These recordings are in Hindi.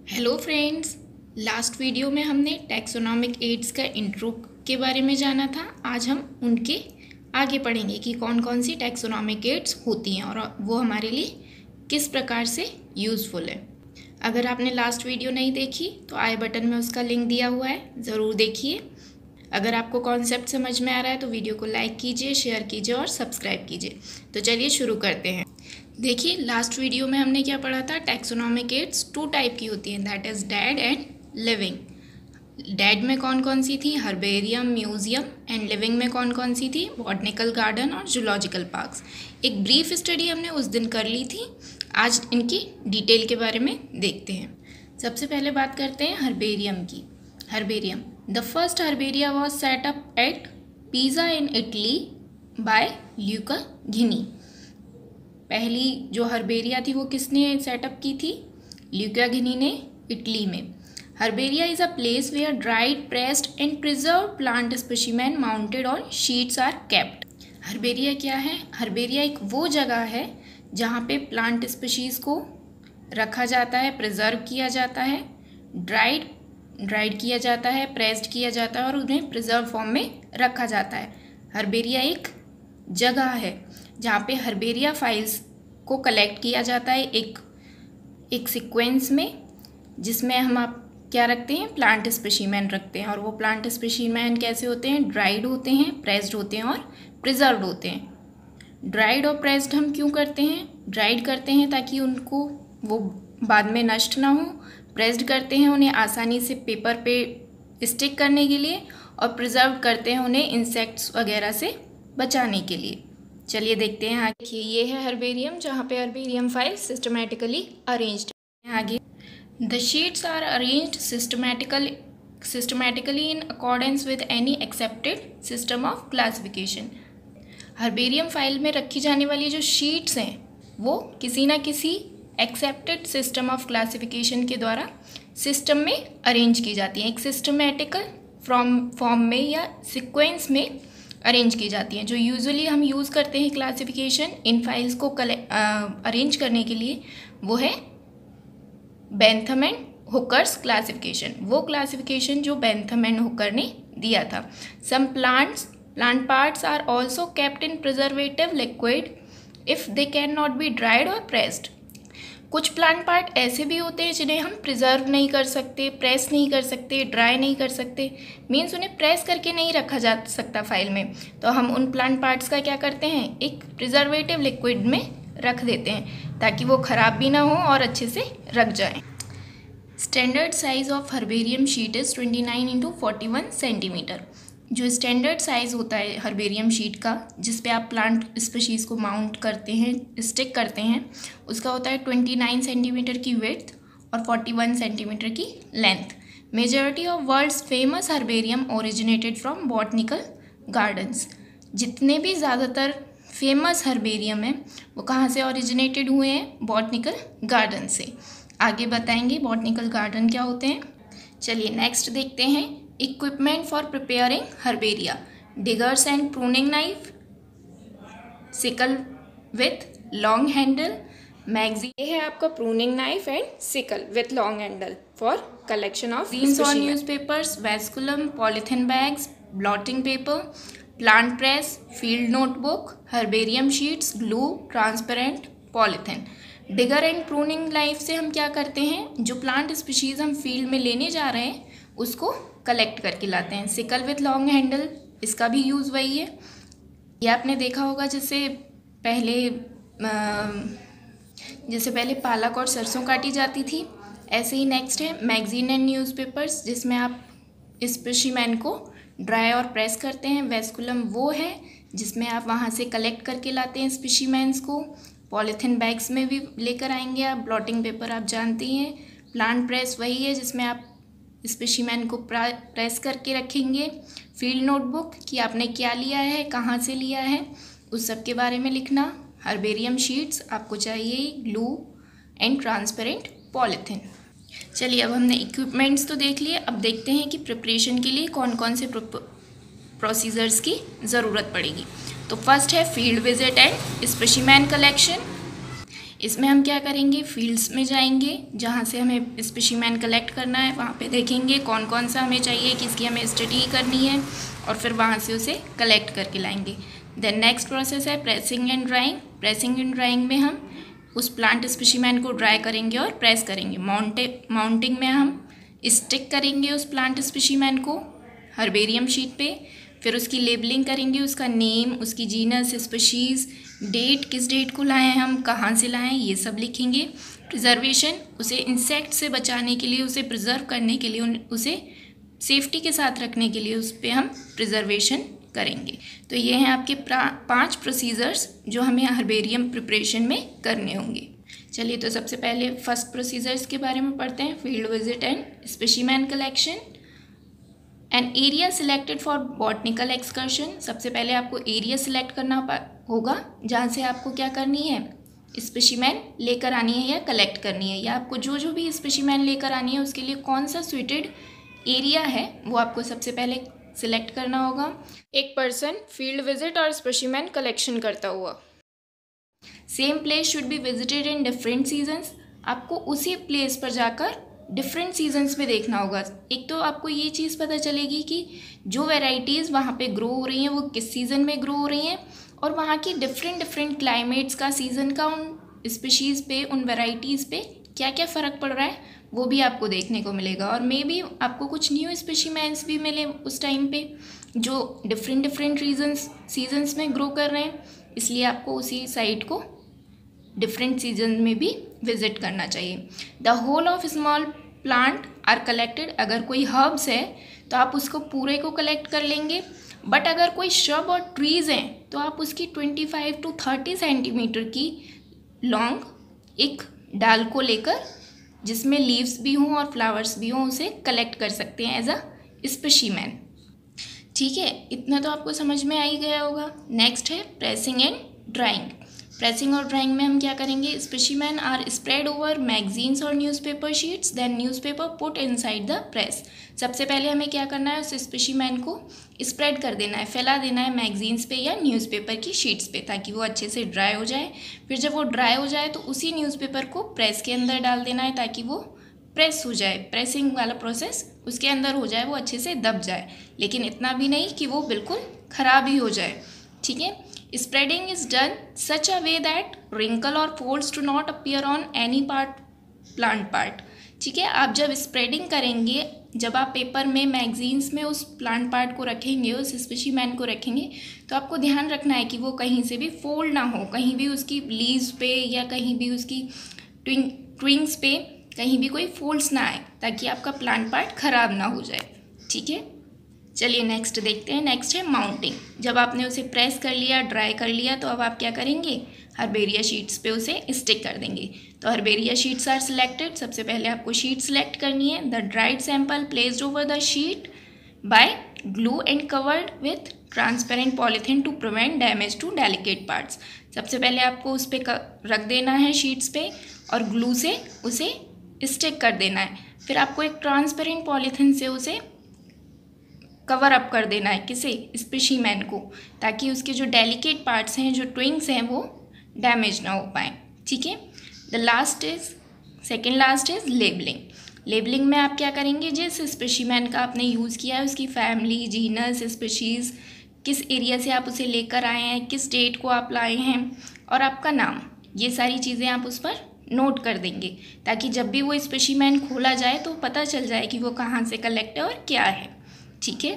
हेलो फ्रेंड्स, लास्ट वीडियो में हमने टैक्सोनॉमिक एड्स का इंट्रो के बारे में जाना था। आज हम उनके आगे पढ़ेंगे कि कौन कौन सी टैक्सोनॉमिक एड्स होती हैं और वो हमारे लिए किस प्रकार से यूज़फुल है। अगर आपने लास्ट वीडियो नहीं देखी तो आई बटन में उसका लिंक दिया हुआ है, ज़रूर देखिए। अगर आपको कॉन्सेप्ट समझ में आ रहा है तो वीडियो को लाइक कीजिए, शेयर कीजिए और सब्सक्राइब कीजिए। तो चलिए शुरू करते हैं। देखिए, लास्ट वीडियो में हमने क्या पढ़ा था। टैक्सोनॉमिक एड्स 2 टाइप की होती हैं, that is dead and living. Dead में कौन कौन सी थी? Herbarium, museum. एंड लिविंग में कौन कौन सी थी? बॉटनिकल गार्डन और जूलॉजिकल पार्क्स। एक ब्रीफ स्टडी हमने उस दिन कर ली थी, आज इनकी डिटेल के बारे में देखते हैं। सबसे पहले बात करते हैं हर्बेरियम की। Herbarium, the first herbaria was set up at Pisa in Italy by Luca Ghini. पहली जो हर्बेरिया थी वो किसने सेटअप की थी? ल्यूका घिनी ने, इटली में। Herbaria is a place where dried, pressed and preserve plant specimen mounted on sheets are kept. Herbaria क्या है? हर्बेरिया एक वो जगह है जहाँ पे प्लांट स्पीशीज़ को रखा जाता है, प्रिजर्व किया जाता है, ड्राइड किया जाता है, प्रेस्ड किया जाता है और उन्हें प्रिजर्व फॉर्म में रखा जाता है। हर्बेरिया एक जगह है जहाँ पे हर्बेरिया फाइल्स को कलेक्ट किया जाता है एक सीक्वेंस में, जिसमें हम आप क्या रखते हैं? प्लांट स्पेसिमेन रखते हैं। और वो प्लांट स्पेसिमेन कैसे होते हैं? ड्राइड होते हैं, प्रेस्ड होते हैं और प्रिजर्व्ड होते हैं। ड्राइड और प्रेस्ड हम क्यों करते हैं? ड्राइड करते हैं ताकि उनको वो बाद में नष्ट ना हो। प्रेस्ड करते हैं उन्हें आसानी से पेपर पे स्टिक करने के लिए, और प्रिजर्व करते हैं उन्हें इंसेक्ट्स वगैरह से बचाने के लिए। चलिए देखते हैं आगे। ये है हर्बेरियम, जहाँ पे हर्बेरियम फाइल सिस्टमैटिकली अरेंज्ड है। आगे, the sheets are arranged systematically in accordance with any accepted system of classification. Herbarium file में रखी जाने वाली जो शीट्स हैं वो किसी ना किसी एक्सेप्टेड सिस्टम ऑफ क्लासिफिकेशन के द्वारा सिस्टम में अरेंज की जाती हैं। एक सिस्टमैटिकल फॉर्म में या सिक्वेंस में अरेंज की जाती हैं। जो यूजुअली हम यूज़ करते हैं क्लासिफिकेशन इन फाइल्स को अरेंज करने के लिए, वो है बेंथम एंड हुकर्स क्लासिफिकेशन। वो क्लासिफिकेशन जो बेंथम एंड हुकर ने दिया था। Some plant parts are also kept in preservative liquid if they can not be dried और प्रेस्ड। कुछ प्लांट पार्ट ऐसे भी होते हैं जिन्हें हम प्रिजर्व नहीं कर सकते, प्रेस नहीं कर सकते, ड्राई नहीं कर सकते, मीन्स उन्हें प्रेस करके नहीं रखा जा सकता फाइल में। तो हम उन प्लांट पार्ट्स का क्या करते हैं? एक प्रिजर्वेटिव लिक्विड में रख देते हैं ताकि वो ख़राब भी ना हो और अच्छे से रख जाएं। Standard size of herbarium sheet is 29 × 41 centimetre. जो स्टैंडर्ड साइज़ होता है हर्बेरियम शीट का, जिस पे आप प्लांट स्पीशीज़ को माउंट करते हैं, स्टिक करते हैं, उसका होता है 29 सेंटीमीटर की विड्थ और 41 सेंटीमीटर की length. Majority of world's famous herbarium originated from botanical gardens. जितने भी ज़्यादातर फेमस हर्बेरियम हैं वो कहाँ से ओरिजिनेटेड हुए हैं? बॉटनिकल गार्डन से। आगे बताएंगे बॉटनिकल गार्डन क्या होते हैं। चलिए नेक्स्ट देखते हैं। Equipment for preparing herbaria, diggers and pruning knife, sickle with long handle, magazine. ये है आपका pruning knife and sickle with long handle for collection of greens on newspapers, vasculum, polythene bags, blotting paper, plant press, field notebook, herbarium sheets, glue, transparent, polythene. Digger and pruning knife से हम क्या करते हैं? जो प्लांट स्पीशीज़ हम फील्ड में लेने जा रहे हैं उसको कलेक्ट करके लाते हैं। सिकल विथ लॉन्ग हैंडल, इसका भी यूज़ वही है। ये आपने देखा होगा, जैसे पहले पालक और सरसों काटी जाती थी, ऐसे ही नेक्स्ट है मैगजीन एंड न्यूज़पेपर्स, जिसमें आप स्पेसिमेन को ड्राई और प्रेस करते हैं। वेस्कुलम वो है जिसमें आप वहाँ से कलेक्ट करके लाते हैं स्पेसिमेंस को। पॉलीथिन बैग्स में भी लेकर आएंगे आप। ब्लॉटिंग पेपर आप जानते हैं। प्लांट प्रेस वही है जिसमें आप स्पेसिमेन को प्रेस करके रखेंगे। फील्ड नोटबुक कि आपने क्या लिया है, कहाँ से लिया है, उस सब के बारे में लिखना। हर्बेरियम शीट्स आपको चाहिए, ग्लू एंड ट्रांसपेरेंट पॉलीथिन। चलिए अब हमने इक्विपमेंट्स तो देख लिए, अब देखते हैं कि प्रिपरेशन के लिए कौन कौन से प्रोसीजर्स की ज़रूरत पड़ेगी। तो फर्स्ट है field visit and specimen collection. इसमें हम क्या करेंगे, फील्ड्स में जाएंगे जहाँ से हमें स्पेसिमेन कलेक्ट करना है, वहाँ पे देखेंगे कौन कौन सा हमें चाहिए, किसकी हमें स्टडी करनी है, और फिर वहाँ से उसे कलेक्ट करके लाएंगे। देन नेक्स्ट प्रोसेस है pressing and drying. Pressing and drawing में हम उस प्लांट स्पेसिमेन को ड्राई करेंगे और प्रेस करेंगे। माउंटिंग में हम स्टिक करेंगे उस प्लांट स्पेसिमेन को हर्बेरियम शीट पे, फिर उसकी लेबलिंग करेंगे, उसका नेम, उसकी जीनस, स्पीशीज़, डेट, किस डेट को लाए हैं हम, कहाँ से लाए हैं, ये सब लिखेंगे। प्रिजर्वेशन, उसे इंसेक्ट से बचाने के लिए, उसे प्रिजर्व करने के लिए, उसे सेफ्टी के साथ रखने के लिए उस पर हम प्रिजर्वेशन करेंगे। तो ये हैं आपके 5 प्रोसीजर्स जो हमें हर्बेरियम प्रिपरेशन में करने होंगे। चलिए तो सबसे पहले फर्स्ट प्रोसीजर्स के बारे में पढ़ते हैं। Field visit and specimen collection. An area selected for botanical excursion. सबसे पहले आपको एरिया सिलेक्ट करना होगा जहाँ से आपको क्या करनी है, स्पेसिमेन लेकर आनी है या कलेक्ट करनी है, या आपको जो भी स्पेसिमेन लेकर आनी है उसके लिए कौन सा सुइटेड एरिया है वो आपको सबसे पहले सिलेक्ट करना होगा। एक पर्सन फील्ड विजिट और स्पेसिमेन कलेक्शन करता हुआ। Same place should be visited in different seasons. आपको उसी प्लेस पर जाकर डिफरेंट सीजन्स में देखना होगा। एक तो आपको ये चीज़ पता चलेगी कि जो वैरायटीज़ वहाँ पे ग्रो हो रही हैं वो किस सीज़न में ग्रो हो रही हैं, और वहाँ की डिफरेंट क्लाइमेट्स का, सीज़न का उन स्पीशीज़ पे, उन वैरायटीज़ पे क्या क्या फ़र्क पड़ रहा है वो भी आपको देखने को मिलेगा। और मे बी आपको कुछ न्यू स्पेसिमेंस भी मिले उस टाइम पे जो डिफरेंट सीजन्स में ग्रो कर रहे हैं, इसलिए आपको उसी साइट को डिफरेंट सीजन में भी विजिट करना चाहिए। The whole of small plant are collected. अगर कोई हर्ब्स है तो आप उसको पूरे को कलेक्ट कर लेंगे, बट अगर कोई श्रब और ट्रीज़ हैं तो आप उसकी 25 to 30 सेंटीमीटर की लॉन्ग एक डाल को लेकर, जिसमें लीव्स भी हों और फ्लावर्स भी हों, उसे कलेक्ट कर सकते हैं एज अ स्पेसिमेन। ठीक है, इतना तो आपको समझ में आ ही गया होगा। नेक्स्ट है प्रेसिंग एंड ड्राइंग। प्रेसिंग और ड्राइंग में हम क्या करेंगे, specimen are spread over magazines और newspaper sheets, then newspaper put inside the press. सबसे पहले हमें क्या करना है, उस स्पेसिमेन को स्प्रेड कर देना है, फैला देना है मैगजीन्स पे या न्यूज़पेपर की शीट्स पे, ताकि वो अच्छे से ड्राई हो जाए। फिर जब वो ड्राई हो जाए तो उसी न्यूज़पेपर को प्रेस के अंदर डाल देना है ताकि वो प्रेस हो जाए, प्रेसिंग वाला प्रोसेस उसके अंदर हो जाए, वो अच्छे से दब जाए, लेकिन इतना भी नहीं कि वो बिल्कुल ख़राब ही हो जाए। ठीक है, spreading is done such a way that wrinkle और folds do not appear on any plant part. ठीक है, आप जब स्प्रेडिंग करेंगे, जब आप पेपर में, मैगजीन्स में उस प्लांट पार्ट को रखेंगे, उस स्पेसिमेन को रखेंगे, तो आपको ध्यान रखना है कि वो कहीं से भी फोल्ड ना हो, कहीं भी उसकी लीव्स पे या कहीं भी उसकी ट्विंग्स पे कहीं भी कोई फोल्ड्स ना आए, ताकि आपका प्लांट पार्ट ख़राब ना हो जाए। ठीक है, चलिए नेक्स्ट देखते हैं। नेक्स्ट है माउंटिंग। जब आपने उसे प्रेस कर लिया, ड्राई कर लिया, तो अब आप क्या करेंगे, हर्बेरिया शीट्स पे उसे स्टिक कर देंगे। तो हर्बेरिया शीट्स आर सिलेक्टेड। सबसे पहले आपको शीट सिलेक्ट करनी है। The dried sample placed over the sheet by glue and covered with transparent polythene to prevent damage to delicate parts. सबसे पहले आपको उस पर रख देना है शीट्स पे और ग्लू से उसे स्टिक कर देना है। फिर आपको एक ट्रांसपेरेंट पॉलीथीन से उसे कवर अप कर देना है, किसे, स्पेसिमेन को, ताकि उसके जो डेलिकेट पार्ट्स हैं, जो ट्विंग्स हैं, वो डैमेज ना हो पाए। ठीक है, second last is labelling. Labelling में आप क्या करेंगे, जिस स्पेसिमेन का आपने यूज़ किया है उसकी फैमिली, जीनस, स्पीशीज़, किस एरिया से आप उसे लेकर आए हैं, किस डेट को आप लाए हैं, और आपका नाम, ये सारी चीज़ें आप उस पर नोट कर देंगे, ताकि जब भी वो स्पेसिमेन खोला जाए तो पता चल जाए कि वो कहाँ से कलेक्ट है और क्या है। ठीक है,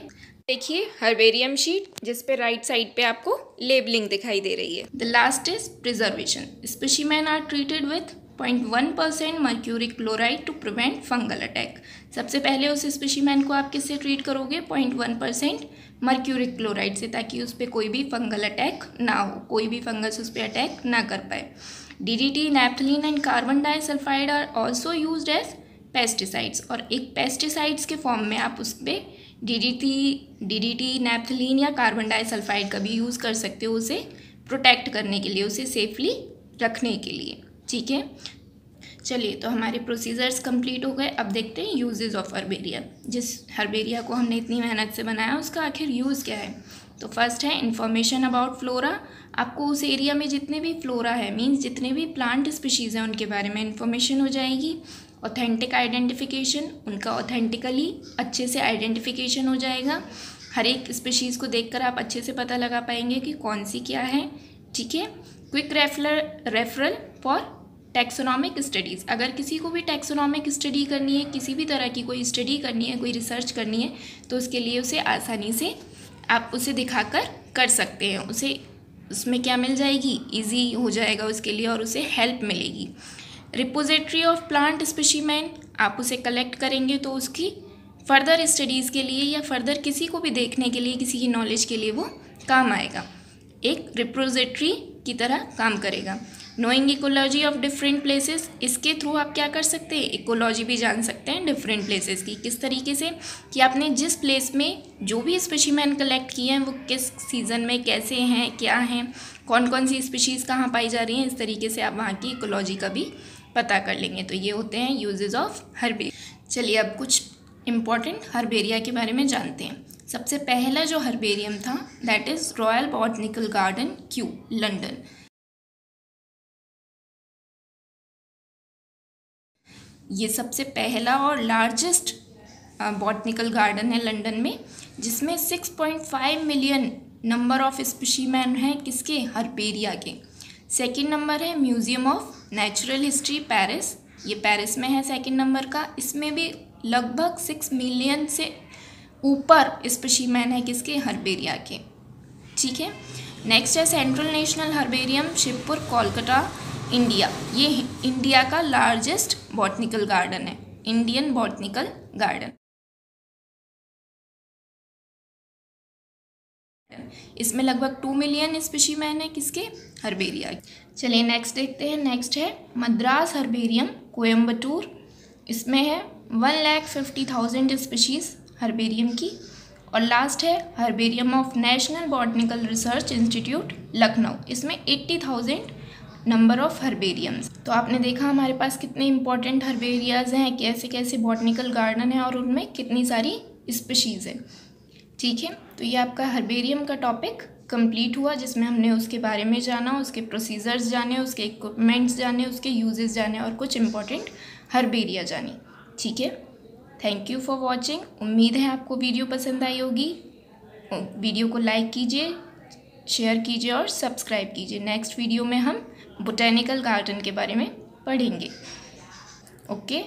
देखिए हर्बेरियम शीट जिस पे राइट साइड पे आपको लेबलिंग दिखाई दे रही है। The last is preservation. Specimen are treated with 0.1% mercury chloride to prevent fungal attack. सबसे पहले उस स्पेसिमेन को आप किससे ट्रीट करोगे, 0.1% मर्क्यूरी क्लोराइड से, ताकि उस पर कोई भी फंगल अटैक ना हो, कोई भी फंगस उस पर अटैक ना कर पाए। DDT, naphthalene and carbon disulphide are also used as pesticides. और एक पेस्टिसाइड्स के फॉर्म में आप उस पर DDT, नैप्थलीन या कार्बन डाइसल्फाइड का भी यूज़ कर सकते हो, उसे प्रोटेक्ट करने के लिए, उसे सेफली रखने के लिए। ठीक है, चलिए तो हमारे प्रोसीजर्स कंप्लीट हो गए। अब देखते हैं यूजेस ऑफ हर्बेरिया। जिस हर्बेरिया को हमने इतनी मेहनत से बनाया उसका आखिर यूज़ क्या है। तो फर्स्ट है इन्फॉर्मेशन अबाउट फ्लोरा। आपको उस एरिया में जितने भी फ्लोरा है मीन्स जितने भी प्लांट स्पीशीज़ हैं उनके बारे में इन्फॉर्मेशन हो जाएगी। ऑथेंटिक आइडेंटिफिकेशन, उनका ऑथेंटिकली अच्छे से आइडेंटिफिकेशन हो जाएगा। हर एक स्पीशीज़ को देखकर आप अच्छे से पता लगा पाएंगे कि कौन सी क्या है। ठीक है। Quick referral for taxonomic studies. अगर किसी को भी टैक्सोनॉमिक स्टडी करनी है, किसी भी तरह की कोई स्टडी करनी है, कोई रिसर्च करनी है, तो उसके लिए उसे आसानी से आप उसे दिखाकर कर सकते हैं। उसे उसमें क्या मिल जाएगी, इजी हो जाएगा उसके लिए और उसे हेल्प मिलेगी। रिपोजिटरी ऑफ प्लांट स्पेसिमेन, आप उसे कलेक्ट करेंगे तो उसकी फर्दर स्टडीज़ के लिए या फर्दर किसी को भी देखने के लिए, किसी की नॉलेज के लिए वो काम आएगा, एक रिपोजिटरी की तरह काम करेगा। Knowing ecology of different places, इसके थ्रू आप क्या कर सकते हैं, इकोलॉजी भी जान सकते हैं डिफरेंट प्लेसेस की। किस तरीके से कि आपने जिस प्लेस में जो भी स्पेसिमेन कलेक्ट किए हैं वो किस सीज़न में कैसे हैं, क्या हैं, कौन कौन सी स्पीशीज़ कहाँ पाई जा रही हैं, इस तरीके से आप वहाँ की इकोलॉजी का भी पता कर लेंगे। तो ये होते हैं यूजेस ऑफ हर्बेरिया। चलिए अब कुछ इम्पॉर्टेंट हर्बेरिया के बारे में जानते हैं। सबसे पहला जो हर्बेरियम था that is royal botanical garden Q, London. ये सबसे पहला और लार्जेस्ट बॉटनिकल गार्डन है लंदन में, जिसमें 6.5 मिलियन नंबर ऑफ स्पेसिमेन हैं किसके, हर्बेरिया के। सेकंड नंबर है museum of natural history Paris, ये पेरिस में है सेकंड नंबर का। इसमें भी लगभग 6 मिलियन से ऊपर स्पेसिमेन है किसके, हर्बेरिया के। ठीक है। नेक्स्ट है central national herbarium Shivpur, Kolkata, India. ये इंडिया का लार्जेस्ट बॉटनिकल गार्डन है, इंडियन बॉटनिकल गार्डन। इसमें लगभग 2 मिलियन स्पेसिमेन है किसके, हर्बेरिया। चलिए नेक्स्ट देखते हैं। नेक्स्ट है मद्रास हर्बेरियम, कोयम्बटूर। इसमें है 1,50,000 स्पीशीज़ हर्बेरियम की। और लास्ट है herbarium of national botanical research institute, Lucknow. इसमें 80,000 नंबर ऑफ हर्बेरियम्स। तो आपने देखा हमारे पास कितने इंपॉर्टेंट हर्बेरियाज हैं, कैसे कैसे बॉटनिकल गार्डन है और उनमें कितनी सारी स्पीशीज़ है। ठीक है। तो ये आपका हर्बेरियम का टॉपिक कंप्लीट हुआ, जिसमें हमने उसके बारे में जाना, उसके प्रोसीजर्स जाने, उसके इक्विपमेंट्स जाने, उसके यूजेस जाने और कुछ इंपॉर्टेंट हर्बेरिया जानी। ठीक है। Thank you for watching. उम्मीद है आपको वीडियो पसंद आई होगी। वीडियो को लाइक कीजिए, शेयर कीजिए और सब्सक्राइब कीजिए। नेक्स्ट वीडियो में हम बोटेनिकल गार्डन के बारे में पढ़ेंगे। ओके।